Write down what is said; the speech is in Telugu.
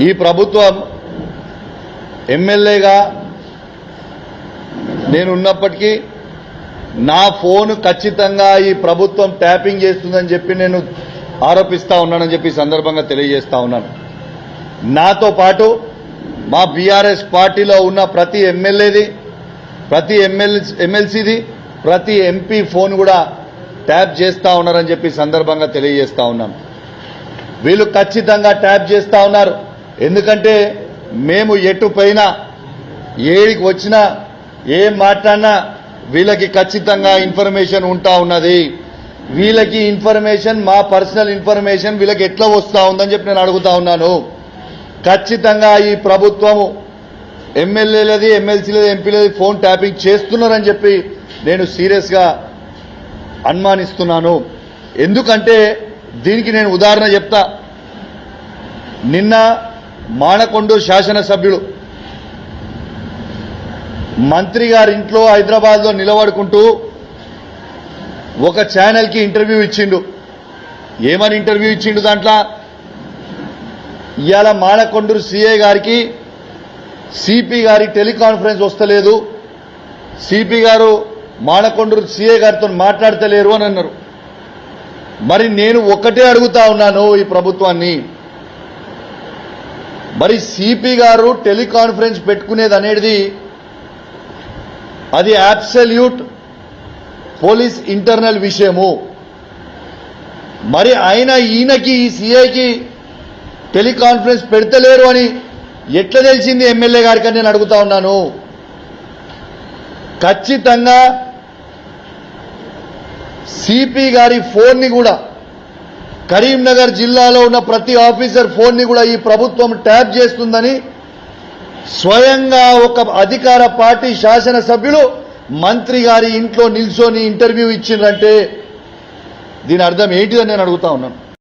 ఈ ప్రభుత్వం ఎమ్మెల్యేగా నేను ఉన్నప్పటికీ నా ఫోన్ ఖచ్చితంగా ఈ ప్రభుత్వం ట్యాపింగ్ చేస్తుందని చెప్పి నేను ఆరోపిస్తా ఉన్నానని చెప్పి సందర్భంగా తెలియజేస్తా ఉన్నాను. నాతో పాటు మా బీఆర్ఎస్ పార్టీలో ఉన్న ప్రతి ఎమ్మెల్యేది, ప్రతి ఎమ్మెల్సీది, ప్రతి ఎంపీ ఫోన్ కూడా ట్యాప్ చేస్తా ఉన్నారని చెప్పి సందర్భంగా తెలియజేస్తా ఉన్నాను. వీళ్ళు ఖచ్చితంగా ట్యాప్ చేస్తా ఉన్నారు. ఎందుకంటే మేము ఎటు పైన ఏడికి వచ్చినా ఏం మాట్లాడినా వీళ్ళకి ఖచ్చితంగా ఇన్ఫర్మేషన్ ఉంటా ఉన్నది. వీళ్ళకి ఇన్ఫర్మేషన్, మా పర్సనల్ ఇన్ఫర్మేషన్ వీళ్ళకి ఎట్లా వస్తా ఉందని చెప్పి నేను అడుగుతా ఉన్నాను. ఖచ్చితంగా ఈ ప్రభుత్వము ఎమ్మెల్యేలది, ఎమ్మెల్సీలది, ఎంపీలది ఫోన్ ట్యాపింగ్ చేస్తున్నారని చెప్పి నేను సీరియస్గా అనుమానిస్తున్నాను. ఎందుకంటే దీనికి నేను ఉదాహరణ చెప్తా. నిన్న మానకొండూరు శాసనసభ్యుడు మంత్రి గారి ఇంట్లో హైదరాబాద్లో నిలబడుకుంటూ ఒక ఛానల్కి ఇంటర్వ్యూ ఇచ్చిండు. ఏమని ఇంటర్వ్యూ ఇచ్చిండు? దాంట్లో ఇవాళ మానకొండూరు సిఐ గారికి సిపి గారి టెలికాన్ఫరెన్స్ వస్తలేదు, సిపి గారు మానకొండూరు సిఐ గారితో మాట్లాడతలేరు అని అన్నారు. మరి నేను ఒక్కటే అడుగుతా ఉన్నాను ఈ ప్రభుత్వాన్ని, మరి సిపి గారు టెలికాన్ఫరెన్స్ పెట్టుకునేది అనేది అది అబ్సల్యూట్ పోలీస్ ఇంటర్నల్ విషయము. మరి ఈయనకి ఈ సిఐకి టెలికాన్ఫరెన్స్ పెడతలేరు అని ఎట్లా తెలిసింది ఎమ్మెల్యే గారికి నేను అడుగుతా ఉన్నాను. ఖచ్చితంగా సిపి గారి ఫోన్ని కూడా, కరీంనగర్ జిల్లాలో ఉన్న ప్రతి ఆఫీసర్ ఫోన్ని కూడా ఈ ప్రభుత్వం ట్యాప్ చేస్తుందని స్వయంగా ఒక అధికార పార్టీ శాసనసభ్యులు మంత్రి గారి ఇంట్లో నిల్చొని ఇంటర్వ్యూ ఇచ్చిందంటే దీని అర్థం ఏంటిదని నేను అడుగుతా ఉన్నాను.